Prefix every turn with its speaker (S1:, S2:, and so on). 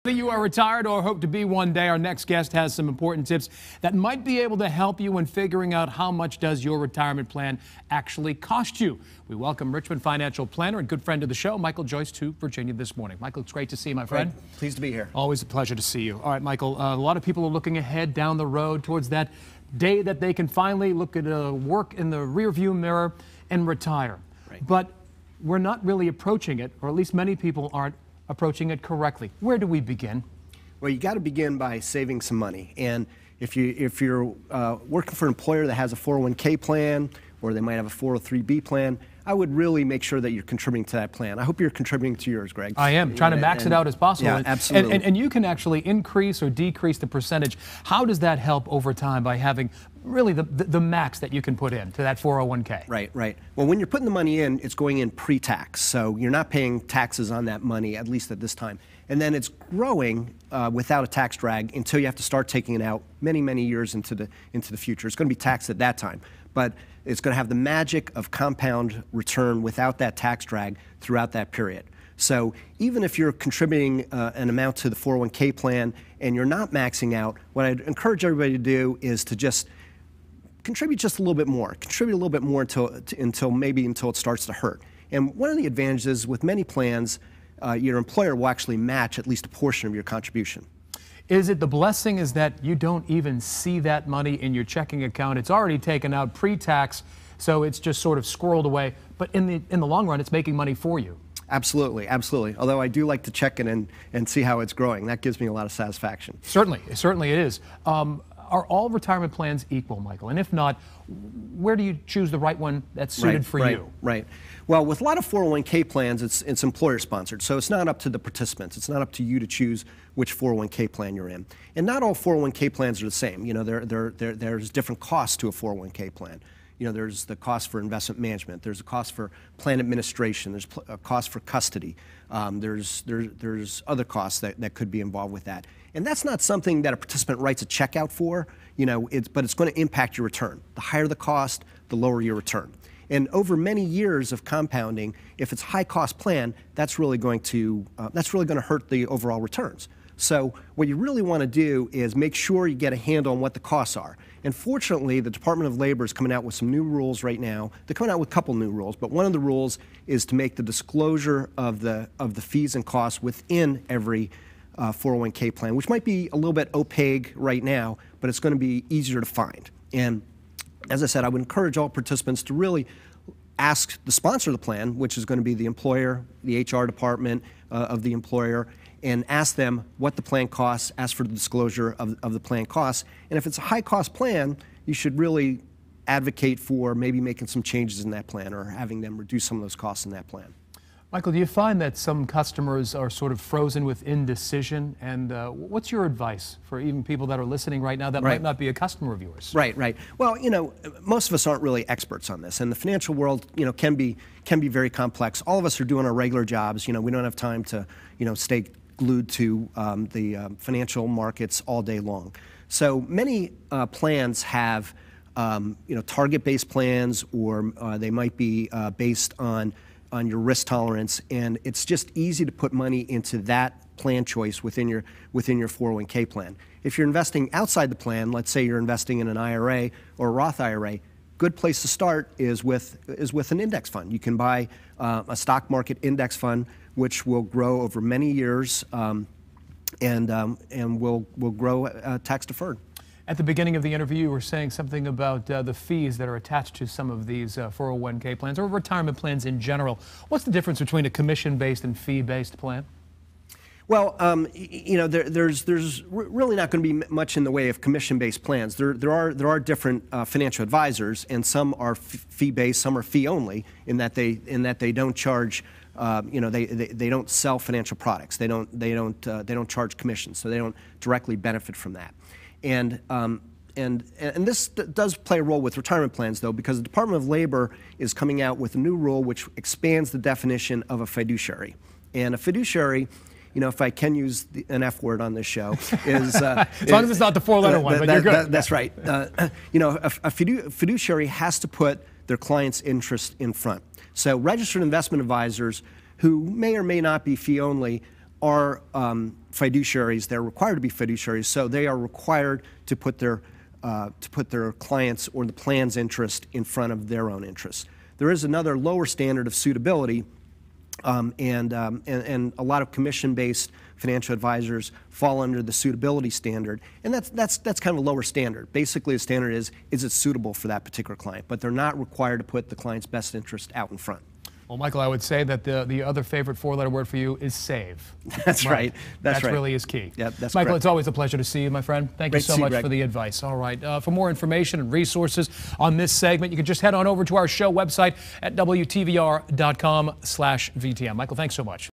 S1: Whether you are retired or hope to be one day, our next guest has some important tips that might be able to help you in figuring out how much does your retirement plan actually cost you. We welcome Richmond financial planner and good friend of the show, Michael Joyce, to Virginia this morning. Michael, it's great to see you, my friend.
S2: Great. Pleased to be here.
S1: Always a pleasure to see you. All right, Michael, a lot of people are looking ahead down the road towards that day that they can finally look at work in the rearview mirror and retire.
S2: Right.
S1: But we're not really approaching it, or at least many people aren't approaching it correctly. Where do we begin?
S2: Well, you got to begin by saving some money. And if you're working for an employer that has a 401k plan, or they might have a 403b plan, I would really make sure that you're contributing to that plan. I hope you're contributing to yours, Greg.
S1: I am, trying to max it out as possible.
S2: Yeah, absolutely.
S1: And you can actually increase or decrease the percentage. How does that help over time by having really the max that you can put in to that 401k?
S2: Right, right. Well, when you're putting the money in, it's going in pre-tax. So you're not paying taxes on that money, at least at this time. And then it's growing without a tax drag until you have to start taking it out many, many years into the future. It's going to be taxed at that time. But it's going to have the magic of compound return without that tax drag throughout that period. So even if you're contributing an amount to the 401k plan and you're not maxing out, what I'd encourage everybody to do is to just contribute just a little bit more. Contribute a little bit more until it starts to hurt. And one of the advantages with many plans, your employer will actually match at least a portion of your contribution.
S1: Is it the blessing is that you don't even see that money in your checking account? It's already taken out pre-tax, so it's just sort of squirreled away. But in the long run, it's making money for you.
S2: Absolutely, absolutely. Although I do like to check it and see how it's growing. That gives me a lot of satisfaction.
S1: Certainly it is. Are all retirement plans equal, Michael? And if not, where do you choose the right one that's suited for you?
S2: Right. Well, with a lot of 401k plans, it's employer sponsored, so it's not up to the participants. It's not up to you to choose which 401k plan you're in. And not all 401k plans are the same. You know, there's different costs to a 401k plan. You know, there's the cost for investment management. There's a cost for plan administration. There's a cost for custody. There's other costs that could be involved with that. And that's not something that a participant writes a check out for, you know, but it's going to impact your return. The higher the cost, the lower your return. And over many years of compounding, if it's a high-cost plan, that's really going to hurt the overall returns. So what you really want to do is make sure you get a handle on what the costs are. And fortunately, the Department of Labor is coming out with some new rules right now. They're coming out with a couple new rules, but one of the rules is to make the disclosure of the fees and costs within every 401k plan, which might be a little bit opaque right now, but it's going to be easier to find. And as I said, I would encourage all participants to really ask the sponsor of the plan, which is going to be the employer, the HR department of the employer, and ask them what the plan costs, ask for the disclosure of the plan costs. And if it's a high-cost plan, you should really advocate for maybe making some changes in that plan or having them reduce some of those costs in that plan.
S1: Michael, do you find that some customers are sort of frozen with indecision? And what's your advice for even people that are listening right now that might not be a customer of yours? Right.
S2: Well, you know, most of us aren't really experts on this, and the financial world, you know, can be very complex. All of us are doing our regular jobs. You know, we don't have time to, you know, stay glued to the financial markets all day long. So many plans have, you know, target-based plans, or they might be based on your risk tolerance, and it's just easy to put money into that plan choice within your 401k plan. If you're investing outside the plan, let's say you're investing in an IRA or a Roth IRA, good place to start is with an index fund. You can buy a stock market index fund, which will grow over many years and will grow tax deferred.
S1: At the beginning of the interview, you were saying something about the fees that are attached to some of these 401k plans or retirement plans in general. What's the difference between a commission-based and fee-based plan?
S2: Well, you know, there's really not going to be much in the way of commission-based plans. There are different financial advisors, and some are fee-based, some are fee-only, in that they don't charge. You know, they don't sell financial products. They don't charge commissions, so they don't directly benefit from that. And this does play a role with retirement plans, though, because the Department of Labor is coming out with a new rule which expands the definition of a fiduciary. And a fiduciary, you know, if I can use an F word on this show, is
S1: as long as it's not the four-letter one, but you're good.
S2: That's right. You know, a fiduciary has to put their client's interest in front. So registered investment advisors who may or may not be fee-only are fiduciaries. They're required to be fiduciaries, so they are required to put their clients' or the plan's interest in front of their own interests. There is another lower standard of suitability, and a lot of commission-based financial advisors fall under the suitability standard, and that's kind of a lower standard. Basically, the standard is it suitable for that particular client, but they're not required to put the client's best interest out in front.
S1: Well, Michael, I would say that the other favorite four-letter word for you is save.
S2: That's right. That's right.
S1: really is key.
S2: Yeah, that's
S1: Michael,
S2: correct.
S1: It's always a pleasure to see you, my friend. Thank you so much for the advice. All right. For more information and resources on this segment, you can just head on over to our show website at WTVR.com/VTM. Michael, thanks so much.